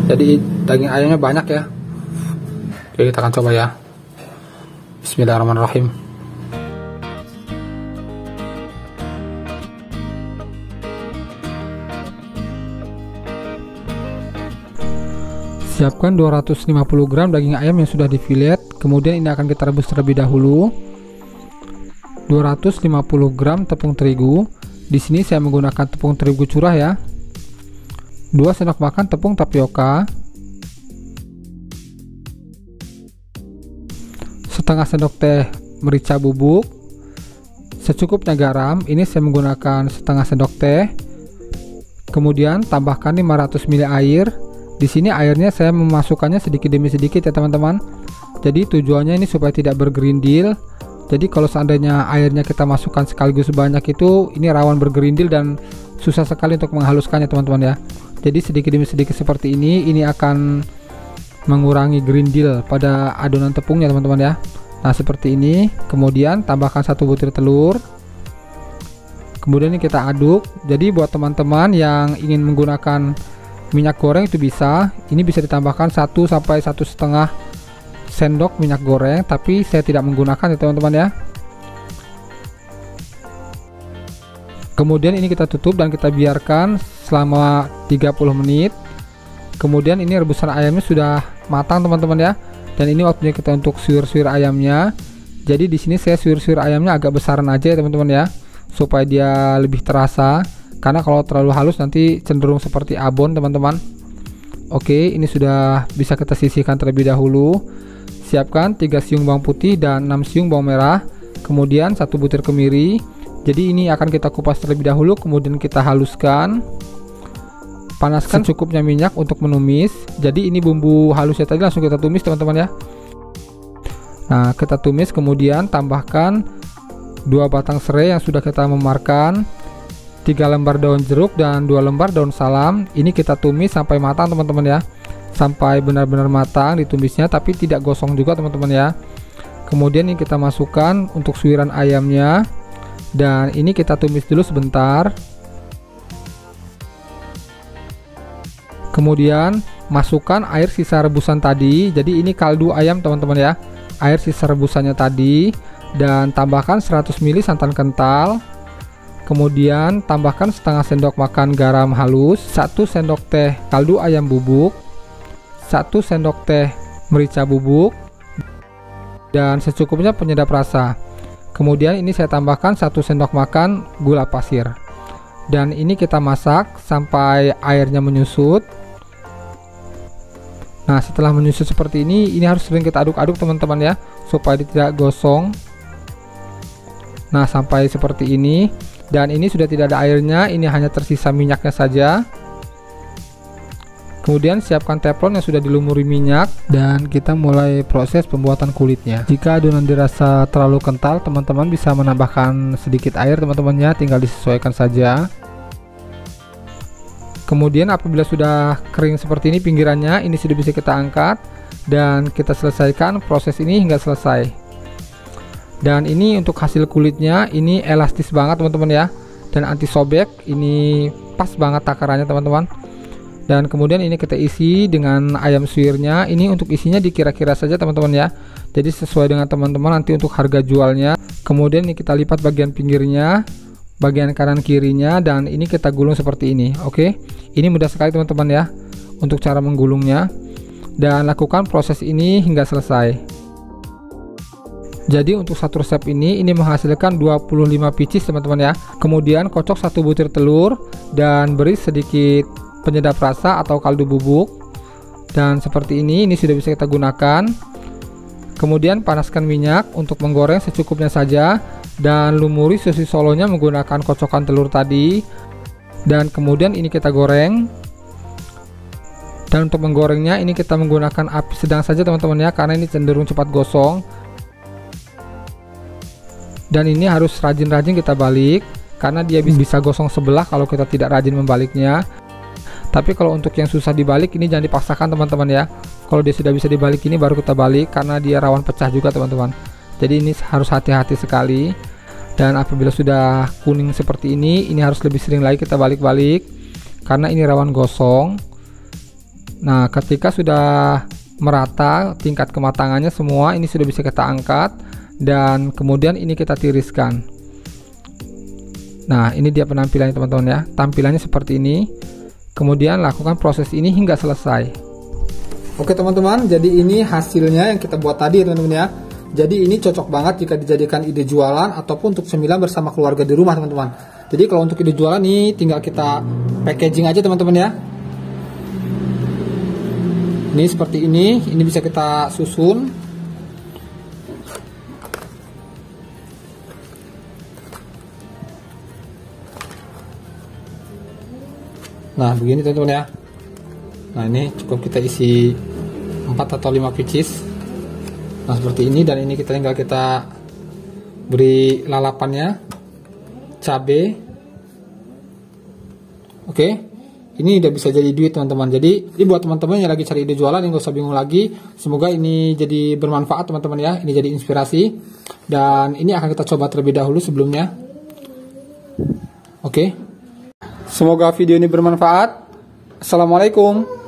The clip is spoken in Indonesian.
Jadi daging ayamnya banyak ya. Oke, kita akan coba ya. Bismillahirrahmanirrahim. Siapkan 250 gram daging ayam yang sudah difilet, kemudian ini akan kita rebus terlebih dahulu. 250 gram tepung terigu. Di sini saya menggunakan tepung terigu curah ya. 2 sendok makan tepung tapioka. Setengah sendok teh merica bubuk. Secukupnya garam, ini saya menggunakan setengah sendok teh. Kemudian tambahkan 500 ml air. Di sini airnya saya memasukkannya sedikit demi sedikit ya teman-teman. Jadi tujuannya ini supaya tidak bergerindil. Jadi kalau seandainya airnya kita masukkan sekaligus sebanyak itu, ini rawan bergerindil dan susah sekali untuk menghaluskannya teman-teman ya. Jadi sedikit demi sedikit seperti ini akan mengurangi gerindil pada adonan tepungnya teman-teman ya. Nah seperti ini. Kemudian tambahkan 1 butir telur. Kemudian ini kita aduk. Jadi buat teman-teman yang ingin menggunakan minyak goreng itu bisa, ini bisa ditambahkan 1 sampai 1,5 sendok minyak goreng, tapi saya tidak menggunakan ya teman-teman ya. Kemudian ini kita tutup dan kita biarkan selama 30 menit. Kemudian ini rebusan ayamnya sudah matang teman-teman ya, dan ini waktunya kita untuk suwir-suwir ayamnya. Jadi di sini saya suwir-suwir ayamnya agak besaran aja ya teman-teman ya, supaya dia lebih terasa. Karena kalau terlalu halus nanti cenderung seperti abon teman-teman. Oke, ini sudah bisa kita sisihkan terlebih dahulu. Siapkan 3 siung bawang putih dan 6 siung bawang merah. Kemudian 1 butir kemiri. Jadi ini akan kita kupas terlebih dahulu, kemudian kita haluskan. Panaskan secukupnya minyak untuk menumis. Jadi ini bumbu halusnya tadi langsung kita tumis teman-teman ya. Nah kita tumis, kemudian tambahkan 2 batang serai yang sudah kita memarkan, 3 lembar daun jeruk dan 2 lembar daun salam. Ini kita tumis sampai matang teman-teman ya, sampai benar-benar matang ditumisnya, tapi tidak gosong juga teman-teman ya. Kemudian ini kita masukkan untuk suiran ayamnya, dan ini kita tumis dulu sebentar. Kemudian masukkan air sisa rebusan tadi. Jadi ini kaldu ayam teman-teman ya, air sisa rebusannya tadi, dan tambahkan 100 ml santan kental. Kemudian tambahkan setengah sendok makan garam halus, 1 sendok teh kaldu ayam bubuk, 1 sendok teh merica bubuk, dan secukupnya penyedap rasa. Kemudian ini saya tambahkan 1 sendok makan gula pasir. Dan ini kita masak sampai airnya menyusut. Nah setelah menyusut seperti ini harus sering kita aduk-aduk teman-teman ya, supaya dia tidak gosong. Nah sampai seperti ini. Dan ini sudah tidak ada airnya, ini hanya tersisa minyaknya saja. Kemudian siapkan teflon yang sudah dilumuri minyak, dan kita mulai proses pembuatan kulitnya. Jika adonan dirasa terlalu kental, teman-teman bisa menambahkan sedikit air teman-teman ya, tinggal disesuaikan saja. Kemudian apabila sudah kering seperti ini pinggirannya, ini sudah bisa kita angkat dan kita selesaikan proses ini hingga selesai. Dan ini untuk hasil kulitnya, ini elastis banget teman-teman ya, dan anti sobek, ini pas banget takarannya teman-teman. Dan kemudian ini kita isi dengan ayam suwirnya. Ini untuk isinya dikira-kira saja teman-teman ya, jadi sesuai dengan teman-teman nanti untuk harga jualnya. Kemudian ini kita lipat bagian pinggirnya, bagian kanan kirinya, dan ini kita gulung seperti ini. Oke, ini mudah sekali teman-teman ya untuk cara menggulungnya, dan lakukan proses ini hingga selesai. Jadi untuk satu resep ini menghasilkan 25 pieces teman-teman ya. Kemudian kocok 1 butir telur dan beri sedikit penyedap rasa atau kaldu bubuk. Dan seperti ini sudah bisa kita gunakan. Kemudian panaskan minyak untuk menggoreng secukupnya saja, dan lumuri sosis solonya menggunakan kocokan telur tadi. Dan kemudian ini kita goreng. Dan untuk menggorengnya ini kita menggunakan api sedang saja teman-teman ya, karena ini cenderung cepat gosong. Dan ini harus rajin-rajin kita balik, karena dia bisa gosong sebelah kalau kita tidak rajin membaliknya. Tapi kalau untuk yang susah dibalik ini jangan dipaksakan teman-teman ya. Kalau dia sudah bisa dibalik ini baru kita balik, karena dia rawan pecah juga teman-teman. Jadi ini harus hati-hati sekali. Dan apabila sudah kuning seperti ini harus lebih sering lagi kita balik-balik, karena ini rawan gosong. Nah, ketika sudah merata tingkat kematangannya semua, ini sudah bisa kita angkat dan kemudian ini kita tiriskan. Nah, ini dia penampilannya teman-teman ya. Tampilannya seperti ini. Kemudian lakukan proses ini hingga selesai. Oke teman-teman, jadi ini hasilnya yang kita buat tadi teman-teman ya. Jadi ini cocok banget jika dijadikan ide jualan ataupun untuk cemilan bersama keluarga di rumah teman-teman. Jadi kalau untuk ide jualan ini tinggal kita packaging aja teman-teman ya. Ini seperti ini bisa kita susun. Nah begini teman-teman ya. Nah ini cukup kita isi 4 atau 5 pieces. Nah seperti ini, dan ini kita tinggal kita beri lalapannya, cabe. Oke, ini udah bisa jadi duit teman-teman. Jadi buat teman-teman yang lagi cari ide jualan, nggak usah bingung lagi. Semoga ini jadi bermanfaat teman-teman ya. Ini jadi inspirasi, dan ini akan kita coba terlebih dahulu sebelumnya. Oke, semoga video ini bermanfaat. Assalamualaikum.